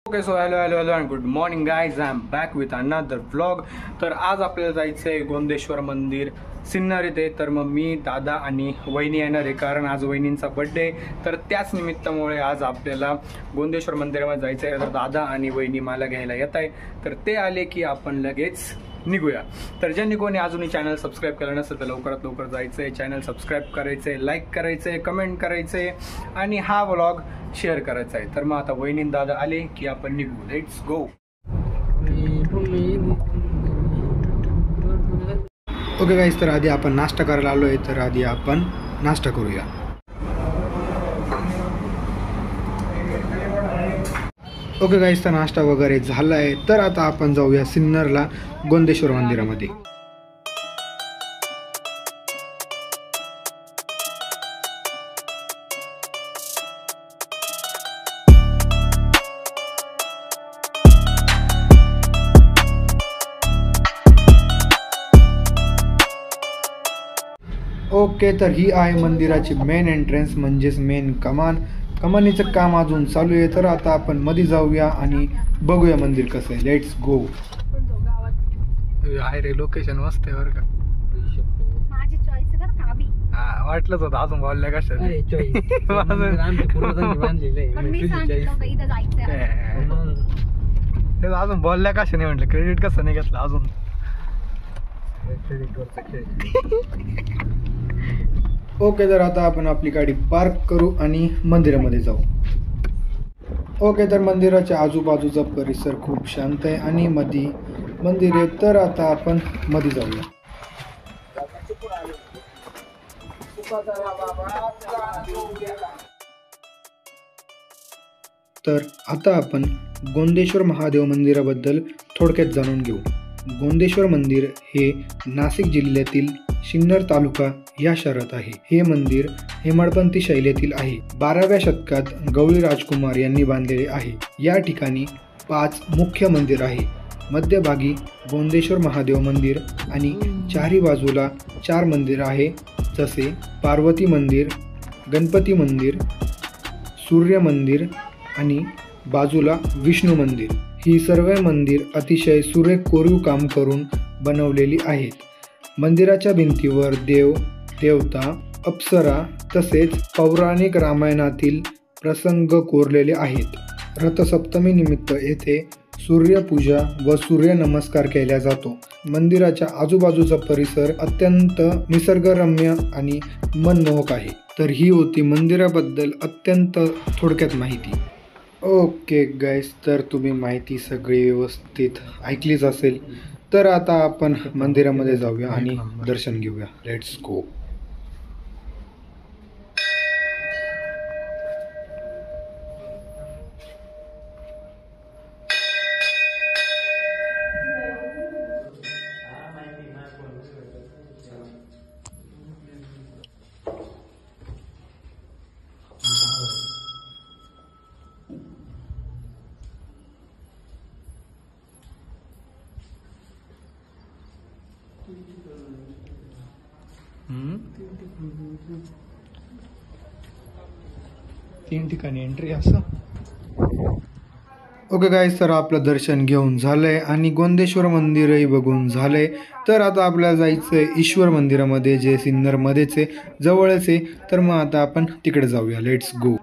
Okay so hello and good morning guys. I am back with another vlog. तर आज आपल्याला जायचं आहे गोंदेश्वर मंदिर सिन्नर इथे. तर मग मी, दादा आणि वहिनी येणार आहे, कारण आज वहिनींचा बड्डे आहे. तर त्याच निमित्तामुळे आज आपल्याला गोंदेश्वर मंदिरामध्ये जायचं आहे. तर दादा आणि वहिनी मला घ्यायला येत आहे. तर ते आले की आपण लगेच निघूया. तर ज्यांनी कोणी अजूनही चॅनल सबस्क्राईब केलं नसेल तर लवकरात लवकर जायचं आहे, चॅनल सबस्क्राईब करायचं आहे, लाईक करायचं आहे, कमेंट करायचं आहे आणि हा व्लॉग शेअर करायचा आहे. तर मग आता वहिनी दादा आले की आपण निघू. Let's go. ओके गाईज, तर आधी आपण नाश्ता करायला आलो आहे. तर आधी आपण नाश्ता करूया. ओके गाईज, तर नाश्ता वगैरे झाला आहे. तर आता आपण जाऊया सिन्नरला गोंदेश्वर मंदिरामध्ये. ओके, तर ही आहे मंदिराची मेन एंट्रन्स, म्हणजेच मेन कमान. कमानीचं काम अजून चालू आहे. तर आता आपण मध्ये जाऊया आणि बघूया मंदिर कसं आहे. Let's go. आहे रे, लोकेशन मस्त आहे बरं का. माझी चॉईस आहे बरं का. हा, वाटलंच होतं अजून बोलल्या कशा. पण मी सांगितलं इथं जायचं. अजून बोलल्या कशा नाही म्हटलं, क्रेडिट कसं नाही घेतलं अजून. ओके, तर आता आपण आपली गाडी पार्क करू आणि मंदिरामध्ये जाऊ. ओके, तर मंदिराच्या आजूबाजूचा परिसर खूप शांत आहे आणि मध्ये मंदिर आहे. तर आता आपण मध्ये जाऊया. तर आता आपण गोंदेश्वर महादेव मंदिराबद्दल थोडक्यात जाणून घेऊ. गोंदेश्वर मंदिर हे नाशिक जिल्ह्यातील सिन्नर तालुका या शहरात आहे. हे मंदिर हेमाडपंथी शैलीतील आहे. 12व्या शतकात गवळी राजकुमार यांनी बांधलेले आहे. या ठिकाणी 5 मुख्य मंदिर आहे. मध्यभागी गोंदेश्वर महादेव मंदिर आणि चारी बाजूला 4 मंदिर आहे, जसे पार्वती मंदिर, गणपती मंदिर, सूर्य मंदिर आणि बाजूला विष्णू मंदिर. ही सर्व मंदिर अतिशय सुरेख कोरीव काम करून बनवलेली आहेत. मंदिराच्या भिंतीवर देव, देवता, अप्सरा तसेच पौराणिक रामायणातील प्रसंग कोरलेले आहेत. रथसप्तमी निमित्त येथे सूर्यपूजा व सूर्यनमस्कार केला जातो. मंदिराच्या आजूबाजूचा परिसर अत्यंत निसर्गरम्य आणि मनमोहक आहे. तर ही होती मंदिराबद्दल अत्यंत थोडक्यात माहिती. ओके गाईस, तर तुम्ही माहिती सगळी व्यवस्थित ऐकलीच असेल. तर आता आपण मंदिरामध्ये जाऊया आणि दर्शन घेऊया. Let's go. तीन ठिकाणी एंट्री असं. ओके गाईस, तर आपलं दर्शन घेऊन झालंय आणि गोंदेश्वर मंदिरही बघून झालंय. तर आता आपल्याला जायचं आहे ईश्वर मंदिरामध्ये, जे सिन्नरमध्येच आहे, जवळच आहे. तर मग आता आपण तिकडे जाऊया. Let's go.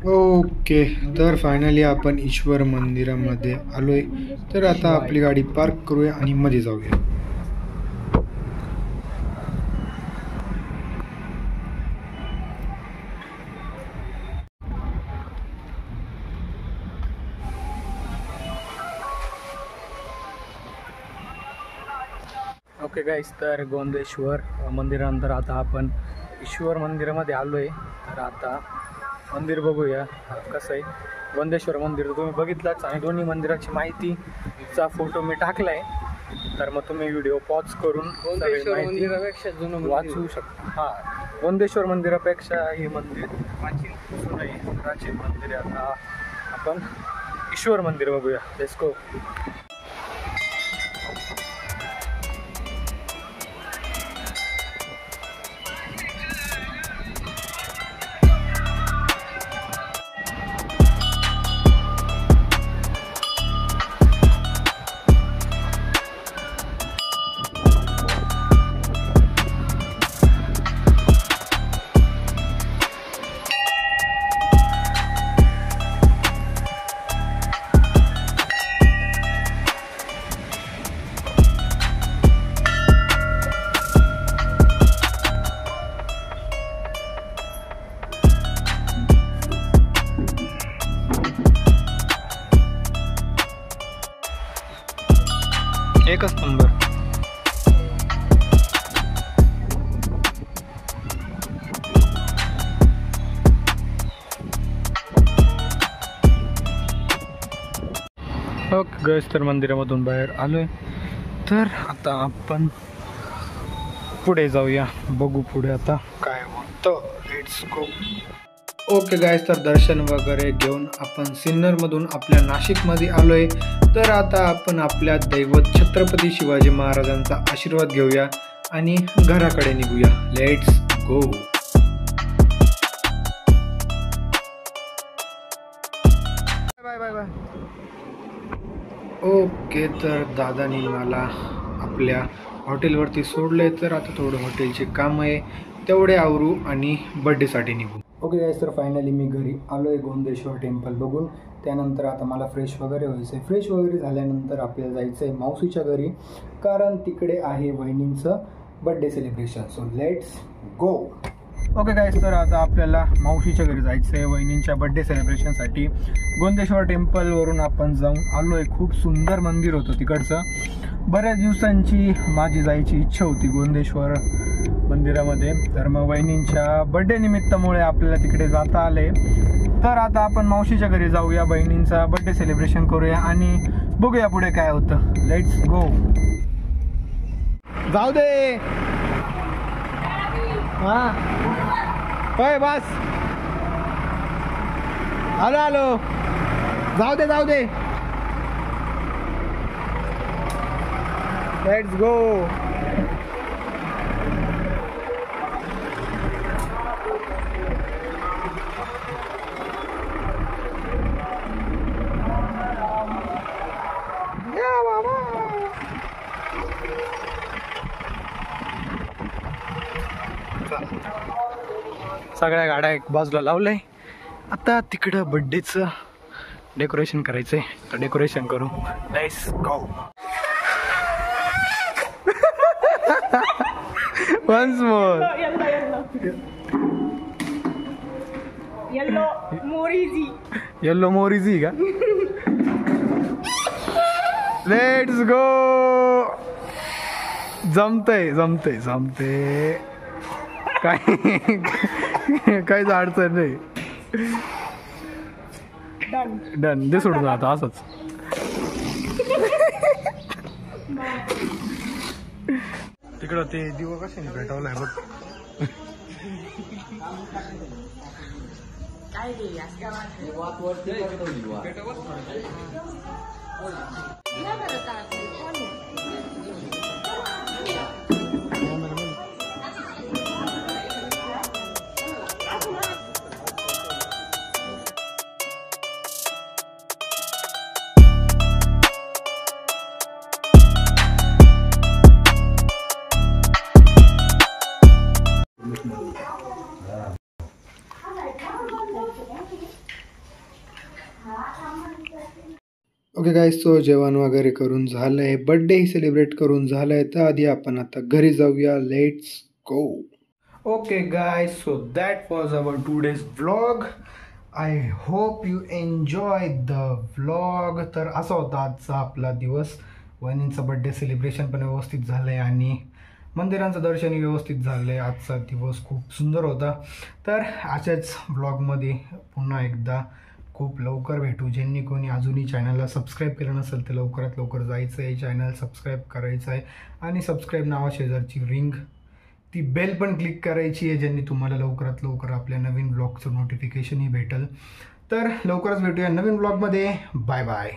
ओके, तर फायनली आपण ईश्वर मंदिरामध्ये आलोय. तर आता आपली गाडी पार्क करूया आणि मध्ये जाऊया. ओके गाईस, तर गोंदेश्वर मंदिरानंतर आता आपण ईश्वर मंदिरामध्ये आलोय. तर आता मंदिर बघूया कसं आहे. गोंदेश्वर मंदिर तुम्ही बघितलाच आणि दोन्ही मंदिराची माहितीचा फोटो मी टाकला आहे. तर मग तुम्ही व्हिडिओ पॉज करून मंदिरापेक्षा जुनं वाचू शकता. हां, गोंदेश्वर मंदिरापेक्षा हे मंदिर प्राचीन मंदिर आहे. आता आपण ईश्वर मंदिर बघूया. Let's go. एकच नंबर. ओके गाइस, तर मंदिरामधून बाहेर आलोय. तर आता आपण पुढे जाऊया, बघू पुढे आता काय होतं. Let's go. ओके गाइस, तर दर्शन वगैरे घेऊन आपण सिन्नरमधून आपल्या नाशिकमध्ये आलोय. तर आता आपण आपल्या दैवत छत्रपती शिवाजी महाराजांचा आशीर्वाद घेऊया आणि घराकडे निघूया. Let's go. Bye bye bye. Okay, तर दादानी मला आपल्या हॉटेलवरती सोडले. तर आता थोडं हॉटेलचे काम आहे, तेवढे आवरू आणि बड्डेसाठी निघू. ओके गाइस, तर फायनली मी घरी आलो आहे गोंदेश्वर टेम्पल बघून. त्यानंतर आता मला फ्रेश वगैरे व्हायचं आहे. फ्रेश वगैरे झाल्यानंतर आपल्याला जायचं आहे मावशीच्या घरी, कारण तिकडे आहे वहिनींचं birthday celebration. So let's go. Okay guys, तर आता आपल्याला मावशीच्या घरी जायचं आहे वहिनींच्या बड्डे सेलिब्रेशनसाठी. गोंदेश्वर टेम्पलवरून आपण जाऊन आलो आहे. खूप सुंदर मंदिर होतं तिकडचं. बऱ्याच दिवसांची माझी जायची इच्छा होती गोंदेश्वर मंदिरामध्ये. तर मग वहिनींच्या बड्डे निमित्तामुळे आपल्याला तिकडे जाता आले. तर आता आपण मावशीच्या घरी जाऊया, बहिणींचा बड्डे सेलिब्रेशन करूया आणि बघूया पुढे काय होतं. Let's go. जाऊ दे. हां होय, बस. आलो आलो. जाऊ दे जाऊ दे. Let's go. सगळ्या गाड्या एक बाजूला लावलंय. आता तिकडं बड्डेचं डेकोरेशन करायचंय, तर डेकोरेशन करू. Let's go. Once more. Yellow मोरिझी का? Let's go. जमतंय जमतंय जमतंय. काहीच अडचण नाही. डन. दे सोडून आता असंच. तिकडं ते दिवा कशाने भेटवलाय बघ. ओके गाइस, सो जेवण वगैरे करून झालं आहे, बड्डेही सेलिब्रेट करून झालं आहे. तर आधी आपण आता घरी जाऊया. Let's go. Okay guys, so that was our today's vlog. I hope you enjoy the vlog. तर असा होता आजचा आपला दिवस. वहिनींचं बड्डे सेलिब्रेशन पण व्यवस्थित झालं आहे आणि मंदिरांचं दर्शनही व्यवस्थित झालं आहे. आजचा दिवस खूप सुंदर होता. तर अशाच ब्लॉगमध्ये पुन्हा एकदा खूप लवकर भेटू. ज्यांनी कोणी अजूनही चॅनलला सबस्क्राईब केलं नसेल तर लवकरात लवकर जायचं आहे, चॅनल सबस्क्राईब करायचं आहे आणि सबस्क्राईब नावा शेजारची रिंग ती बेल पण क्लिक करायची आहे, ज्यांनी तुम्हाला लवकरात लवकर आपल्या नवीन ब्लॉगचं नोटिफिकेशनही भेटेल. तर लवकरच भेटूया नवीन ब्लॉगमध्ये. Bye bye.